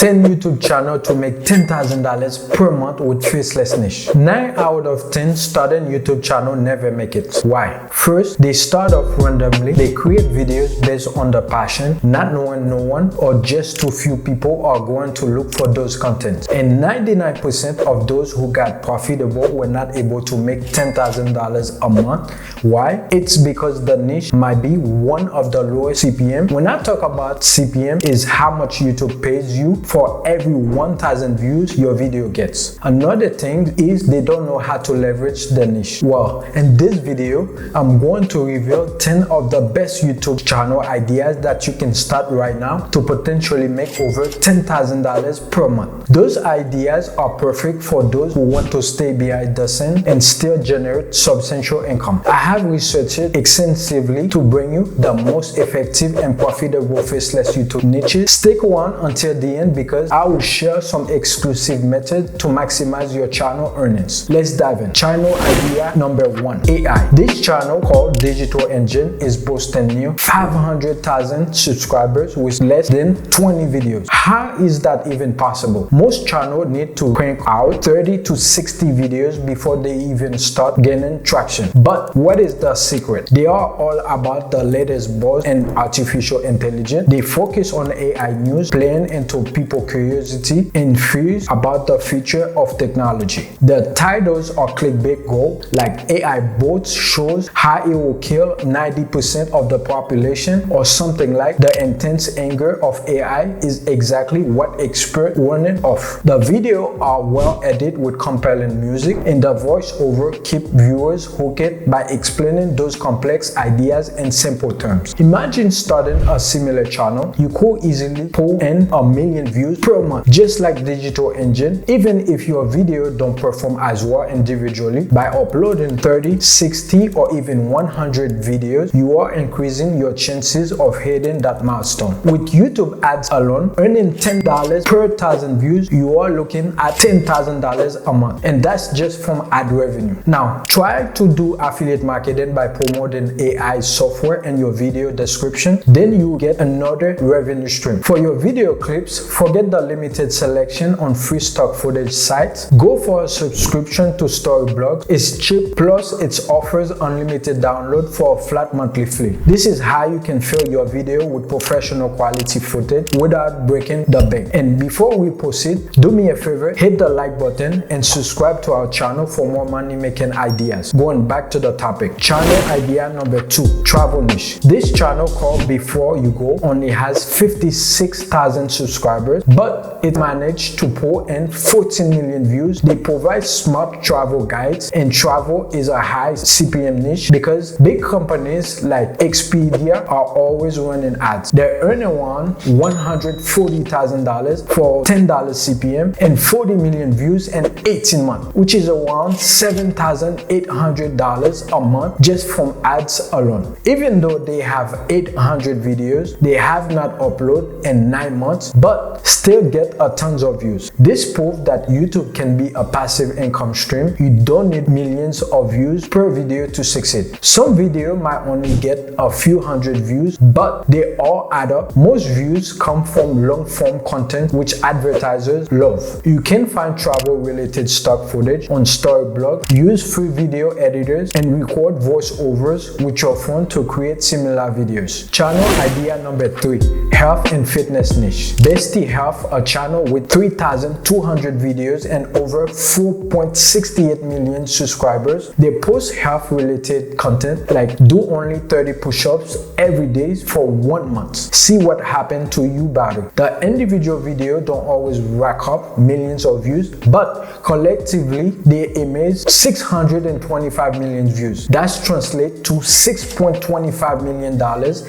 10 YouTube channels to make $10,000 per month with Faceless niche. 9 out of 10 starting YouTube channel never make it. Why? First, they start off randomly. They create videos based on their passion, not knowing no one or just too few people are going to look for those contents. And 99% of those who got profitable were not able to make $10,000 a month. Why? It's because the niche might be one of the lowest CPM. When I talk about CPM, is how much YouTube pays you for every 1,000 views your video gets. Another thing is they don't know how to leverage the niche. Well, in this video, I'm going to reveal 10 of the best YouTube channel ideas that you can start right now to potentially make over $10,000 per month. Those ideas are perfect for those who want to stay behind the scene and still generate substantial income. I have researched it extensively to bring you the most effective and profitable faceless YouTube niches. Stick around until the end because I will share some exclusive methods to maximize your channel earnings. Let's dive in. Channel idea number 1, AI. This channel called Digital Engine is boasting new 500,000 subscribers with less than 20 videos. How is that even possible? Most channels need to crank out 30 to 60 videos before they even start gaining traction. But what is the secret? They are all about the latest buzz and artificial intelligence. They focus on AI news, playing into people's curiosity and fears about the future of technology. The titles are clickbait gold, like AI bots shows how it will kill 90% of the population, or something like the intense anger of AI is exactly what experts warning of. The videos are well edited with compelling music, and the voiceover keep viewers hooked by explaining those complex ideas in simple terms. Imagine starting a similar channel. You could easily pull in 1 million views per month, just like Digital Engine. Even if your video don't perform as well individually, by uploading 30, 60, or even 100 videos, you are increasing your chances of hitting that milestone. With YouTube ads alone, earning $10 per 1,000 views, you are looking at $10,000 a month, and that's just from ad revenue. Now, try to do affiliate marketing by promoting AI software in your video description, then you get another revenue stream. For your video clips, forget the limited selection on free stock footage sites. Go for a subscription to Storyblog. It's cheap, plus it offers unlimited download for a flat monthly fee. This is how you can fill your video with professional quality footage without breaking the bank. And before we proceed, do me a favor, hit the like button and subscribe to our channel for more money making ideas. Going back to the topic, channel idea number 2, travel niche. This channel called Before You Go only has 56,000 subscribers, but it managed to pull in 14 million views. They provide smart travel guides, and travel is a high CPM niche because big companies like Expedia are always running ads. They earn around $140,000 for $10 CPM and 40 million views in 18 months, which is around $7,800 a month just from ads alone. Even though they have 800 videos, they have not uploaded in 9 months, but still get a tons of views. This proves that YouTube can be a passive income stream. You don't need millions of views per video to succeed. Some video might only get a few hundred views, but they all add up. Most views come from long form content which advertisers love. You can find travel related stock footage on Storyblog, use free video editors, and record voiceovers with your phone to create similar videos. Channel idea number 3, health and fitness niche. Bestie Health, a channel with 3,200 videos and over 4.68 million subscribers. They post health related content like do only 30 push-ups every day for 1 month. See what happened to you body. The individual video don't always rack up millions of views, but collectively they amaze 625 million views. That's translates to $6.25 million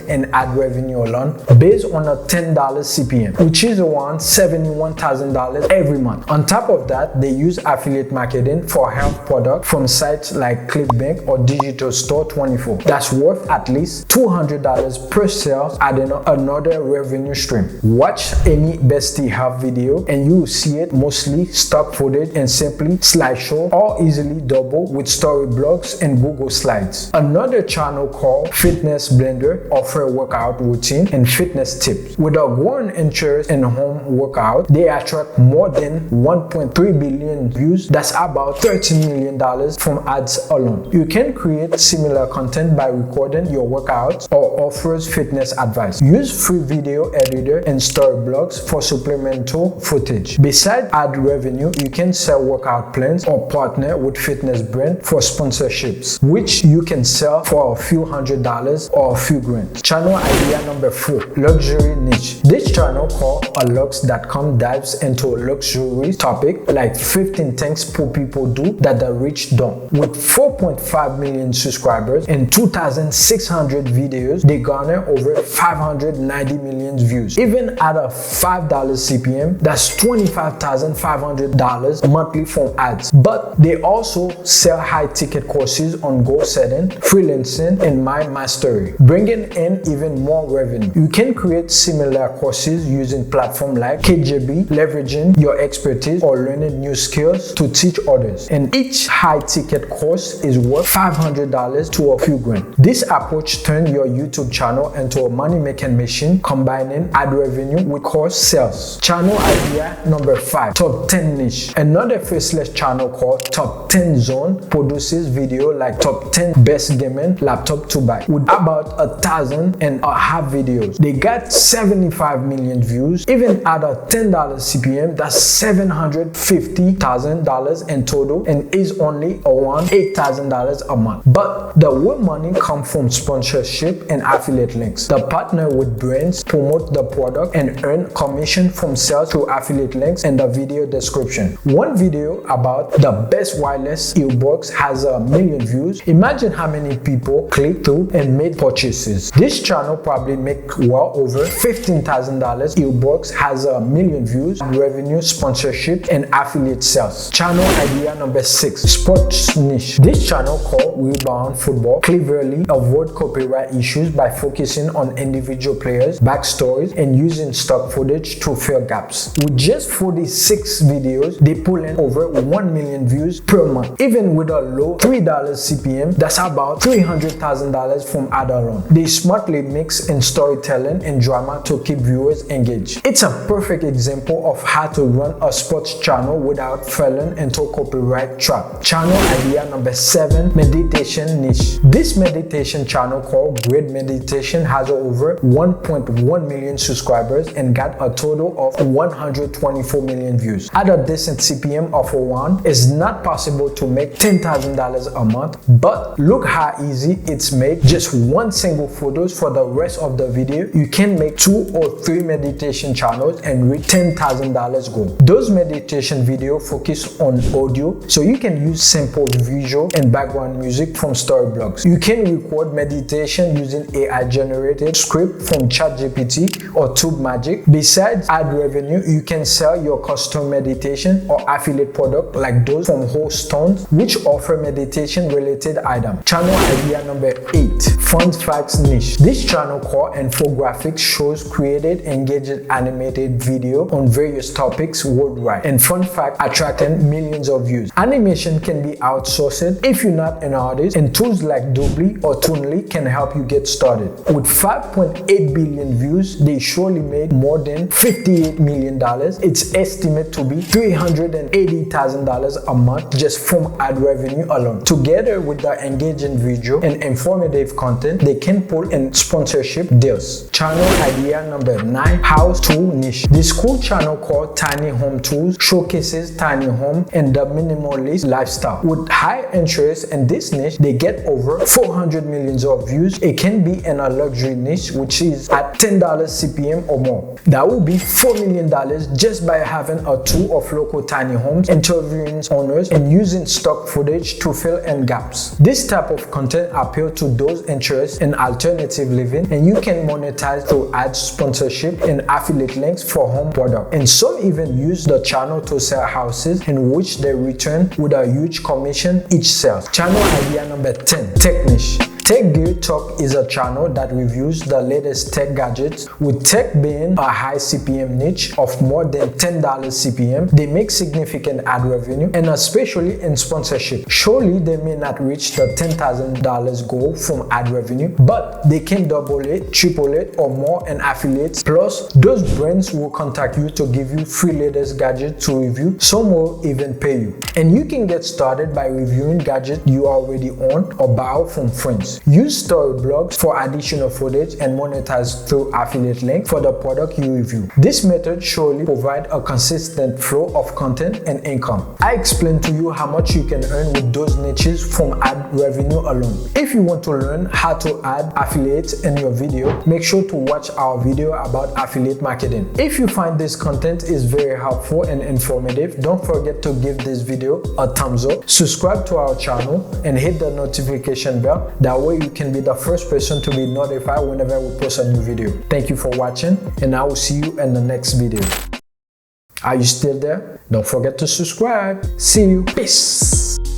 in ad revenue alone based on a $10 CPM, which is around $71,000 $10 every month. On top of that, they use affiliate marketing for health products from sites like ClickBank or Digital Store 24. That's worth at least $200 per sale, adding another revenue stream. Watch any bestie health video and you will see it mostly stock footage and simply slideshow, or easily double with story blogs and Google Slides. Another channel called Fitness Blender offer workout routine and fitness tips. With a growing interest in home workout, they attract more than 1.3 billion views. That's about $13 million from ads alone. You can create similar content by recording your workouts or offers fitness advice. Use free video editor and story blogs for supplemental footage. Besides ad revenue, you can sell workout plans or partner with fitness brand for sponsorships, which you can sell for a few $100s or a few grand. Channel idea number 4, luxury niche. This channel called alux.com dives into a luxury topic like 15 things poor people do that the rich don't. With 4.5 million subscribers and 2,600 videos, they garner over 590 million views. Even at a $5 CPM, that's $25,500 monthly from ads. But they also sell high-ticket courses on goal setting, freelancing, and mind mastery, bringing in even more revenue. You can create similar courses using platforms like KJB, leveraging your expertise or learning new skills to teach others. And each high-ticket course is worth $500 to a few grand. This approach turns your YouTube channel into a money-making machine, combining ad revenue with course sales. Channel idea number 5, top 10 niche. Another Faceless channel called Top 10 Zone produces video like top 10 best gaming laptop to buy with about 1,500 videos. They got 75 million views. Even at a $10 CPM, that's $750,000 in total and is only around $8,000 a month. But the real money comes from sponsorship and affiliate links. The partner with brands, promote the product, and earn commission from sales through affiliate links in the video description. One video about the best wireless earbuds has 1 million views. Imagine how many people clicked through and made purchases. This channel probably make well over $15,000. Earbuds has 1 million views, revenue, sponsorship, and affiliate sales. Channel idea number 6, sports niche. This channel called Rebound Football cleverly avoid copyright issues by focusing on individual players, backstories, and using stock footage to fill gaps. With just 46 videos, they pull in over 1 million views per month. Even with a low $3 CPM, that's about $300,000 from ad alone. They smartly mix in storytelling and drama to keep viewers engaged. It's a perfect example of how to run a sports channel without falling into a copyright trap. Channel idea number 7, meditation niche. This meditation channel called Great Meditation has over 1.1 million subscribers and got a total of 124 million views. At a decent CPM of 1, it's not possible to make $10,000 a month, but look how easy it's made. Just one single photos for the rest of the video. You can make 2 or 3 meditation channels and reach $10,000 goal. Those meditation videos focus on audio, so you can use simple visual and background music from story blogs. You can record meditation using AI generated script from ChatGPT or TubeMagic. Besides ad revenue, you can sell your custom meditation or affiliate product like those from Whole Stones, which offer meditation related items. Channel idea number 8, fun facts niche. This channel called Infographics shows created engaging animated video on various topics worldwide, and fun fact attracting millions of views. Animation can be outsourced if you're not an artist, and tools like Doobly or Toonly can help you get started. With 5.8 billion views, they surely made more than $58 million. It's estimated to be $380,000 a month just from ad revenue alone. Together with the engaging video and informative content, they can pull in sponsorship deals. Channel idea number 9, house tool niche. This cool channel called Tiny Home Tools showcases tiny home and the minimalist lifestyle. With high interest in this niche, they get over 400 million views. It can be in a luxury niche, which is at $10 CPM or more. That will be $4 million just by having a tour of local tiny homes, interviewing owners, and using stock footage to fill in gaps. This type of content appeals to those interested in alternative living, and you can monetize through ads, sponsorship, and affiliate links for home product. And some even even use the channel to sell houses in which they return with a huge commission each sale. Channel idea number 10, tech niche. Tech Gear Talk is a channel that reviews the latest tech gadgets, with tech being a high CPM niche of more than $10 CPM. They make significant ad revenue, and especially in sponsorship. Surely they may not reach the $10,000 goal from ad revenue, but they can double it, triple it, or more in affiliates. Plus, those brands will contact you to give you free latest gadgets to review. Some will even pay you. And you can get started by reviewing gadgets you already own or borrow from friends. Use story blogs for additional footage and monetize through affiliate link for the product you review. This method surely provides a consistent flow of content and income. I explained to you how much you can earn with those niches from ad revenue alone. If you want to learn how to add affiliates in your video, make sure to watch our video about affiliate marketing. If you find this content is very helpful and informative, don't forget to give this video a thumbs up, subscribe to our channel, and hit the notification bell. That way you can be the first person to be notified whenever we post a new video. Thank you for watching, and I will see you in the next video. Are you still there? Don't forget to subscribe. See you. Peace.